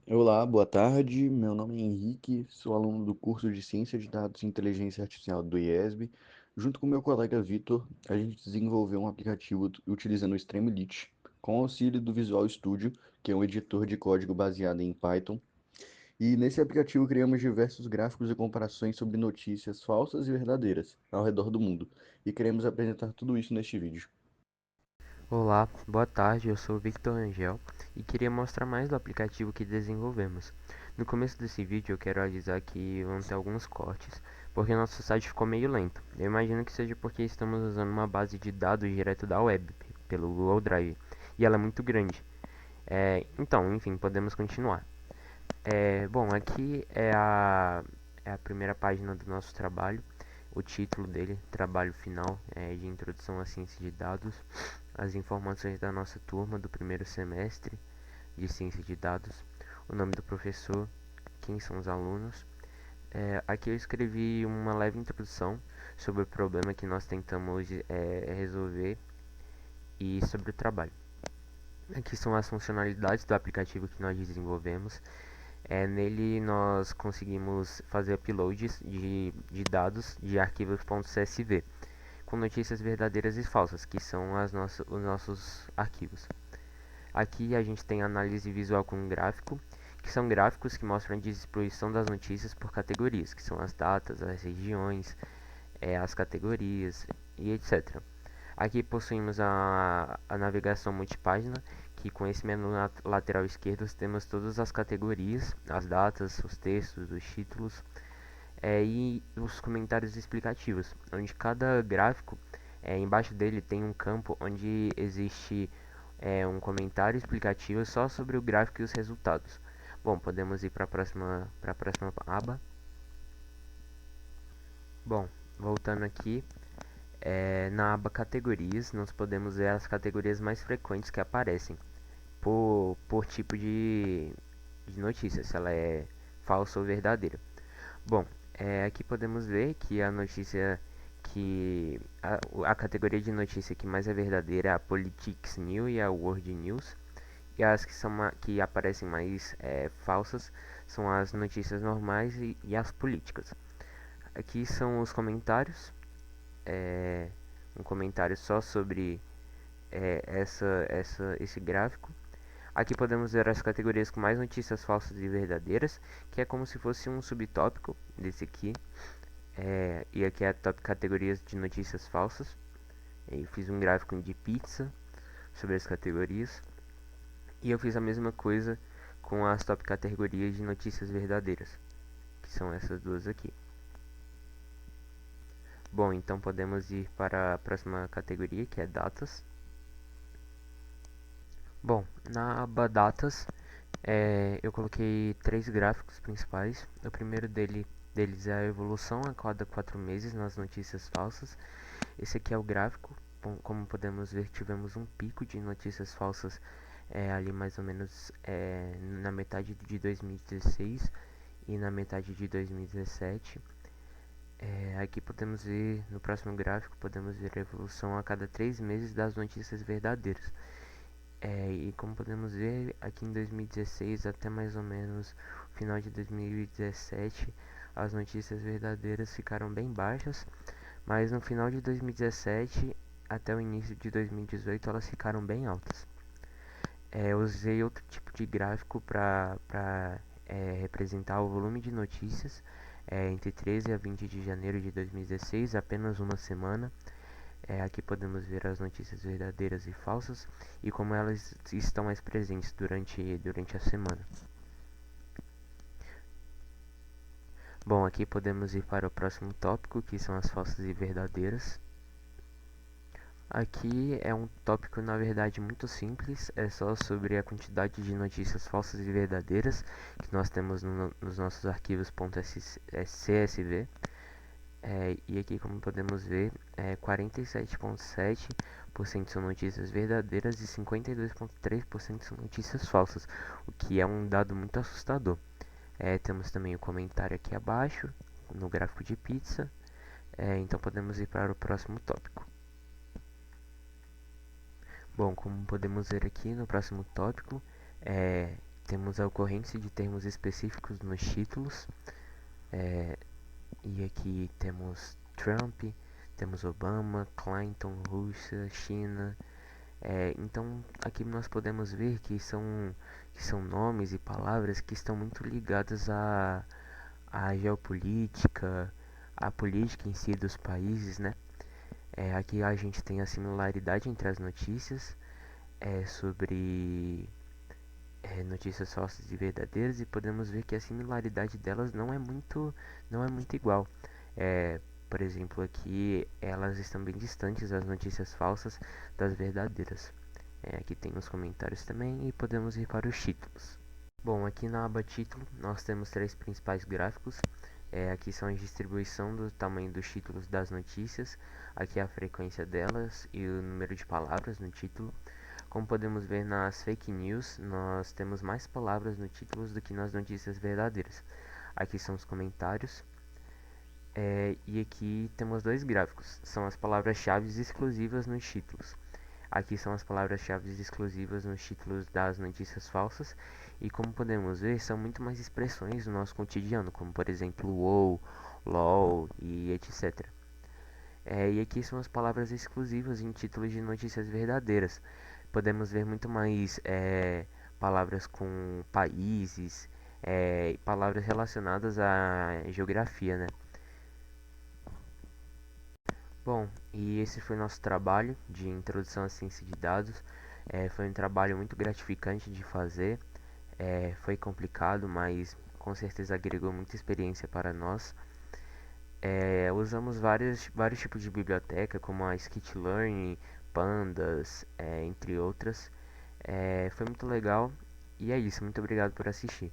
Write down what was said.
Olá, boa tarde. Meu nome é Henrique, sou aluno do curso de Ciência de Dados e Inteligência Artificial do IESB. Junto com meu colega Vitor, a gente desenvolveu um aplicativo utilizando o Streamlit, com auxílio do Visual Studio, que é um editor de código baseado em Python. E nesse aplicativo criamos diversos gráficos e comparações sobre notícias falsas e verdadeiras ao redor do mundo. E queremos apresentar tudo isso neste vídeo. Olá, boa tarde, eu sou o Victor Angel e queria mostrar mais do aplicativo que desenvolvemos. No começo desse vídeo eu quero avisar que vão ter alguns cortes, porque nosso site ficou meio lento. Eu imagino que seja porque estamos usando uma base de dados direto da web, pelo Google Drive, e ela é muito grande. Enfim, podemos continuar. Bom, aqui é a primeira página do nosso trabalho. O título dele, trabalho final, é de introdução à ciência de dados, as informações da nossa turma do primeiro semestre de ciência de dados, o nome do professor, quem são os alunos. Aqui eu escrevi uma leve introdução sobre o problema que nós tentamos resolver e sobre o trabalho. Aqui são as funcionalidades do aplicativo que nós desenvolvemos. Nele nós conseguimos fazer uploads de dados de arquivos .csv com notícias verdadeiras e falsas, que são os nossos arquivos. Aqui a gente tem análise visual com gráfico, que são gráficos que mostram a distribuição das notícias por categorias, que são as datas, as regiões, as categorias e etc. Aqui possuímos a navegação multipágina, que com esse menu lateral esquerdo temos todas as categorias, as datas, os textos, os títulos e os comentários explicativos, onde cada gráfico, embaixo dele tem um campo onde existe um comentário explicativo só sobre o gráfico e os resultados. Bom, podemos ir para a próxima aba. Bom, voltando aqui, na aba categorias, nós podemos ver as categorias mais frequentes que aparecem por tipo de notícia, se ela é falsa ou verdadeira. Bom, aqui podemos ver que a notícia a categoria de notícia que mais é verdadeira é a Politics News e a World News. E as que aparecem mais falsas são as notícias normais e as políticas. Aqui são os comentários. é, um comentário só sobre esse gráfico. Aqui podemos ver as categorias com mais notícias falsas e verdadeiras, que é como se fosse um subtópico desse aqui. E aqui é a top categorias de notícias falsas. Eu fiz um gráfico de pizza sobre as categorias. E eu fiz a mesma coisa com as top categorias de notícias verdadeiras, que são essas duas aqui. Bom, então podemos ir para a próxima categoria, que é datas. Bom, na aba datas, eu coloquei três gráficos principais. O primeiro deles é a evolução a cada 4 meses nas notícias falsas. Esse aqui é o gráfico. Bom, como podemos ver, tivemos um pico de notícias falsas ali mais ou menos na metade de 2016 e na metade de 2017. Aqui podemos ver, no próximo gráfico, podemos ver a evolução a cada 3 meses das notícias verdadeiras. E como podemos ver, aqui em 2016 até mais ou menos o final de 2017, as notícias verdadeiras ficaram bem baixas, mas no final de 2017 até o início de 2018 elas ficaram bem altas. Eu usei outro tipo de gráfico para representar o volume de notícias entre 13 a 20 de janeiro de 2016, apenas uma semana. Aqui podemos ver as notícias verdadeiras e falsas e como elas estão mais presentes durante a semana. Bom, aqui podemos ir para o próximo tópico, que são as falsas e verdadeiras. Aqui é um tópico na verdade muito simples, é só sobre a quantidade de notícias falsas e verdadeiras que nós temos nos nossos arquivos .csv. E aqui, como podemos ver, 47,7% são notícias verdadeiras e 52,3% são notícias falsas, o que é um dado muito assustador. Temos também o comentário aqui abaixo, no gráfico de pizza. Então podemos ir para o próximo tópico. Bom, como podemos ver aqui no próximo tópico, temos a ocorrência de termos específicos nos títulos, e aqui temos Trump, temos Obama, Clinton, Rússia, China. Então aqui nós podemos ver que são nomes e palavras que estão muito ligadas à geopolítica, à política em si dos países, né? Aqui a gente tem a similaridade entre as notícias sobre notícias falsas e verdadeiras, e podemos ver que a similaridade delas não é muito igual. É, por exemplo, aqui elas estão bem distantes, as notícias falsas das verdadeiras. Aqui tem os comentários também e podemos ir para os títulos. Bom, aqui na aba título nós temos três principais gráficos. Aqui são a distribuição do tamanho dos títulos das notícias, aqui a frequência delas e o número de palavras no título. Como podemos ver nas fake news, nós temos mais palavras no título do que nas notícias verdadeiras. Aqui são os comentários. E aqui temos dois gráficos, são as palavras-chave exclusivas nos títulos. Aqui são as palavras-chave exclusivas nos títulos das notícias falsas, e como podemos ver, são muito mais expressões do nosso cotidiano, como por exemplo wow, lol e etc. E aqui são as palavras exclusivas em títulos de notícias verdadeiras. Podemos ver muito mais palavras com países, palavras relacionadas à geografia, né? Bom, e esse foi nosso trabalho de introdução à ciência de dados. Foi um trabalho muito gratificante de fazer. Foi complicado, mas com certeza agregou muita experiência para nós. Usamos vários tipos de biblioteca, como a Skitlearn, Pandas, entre outras. Foi muito legal. E é isso, muito obrigado por assistir.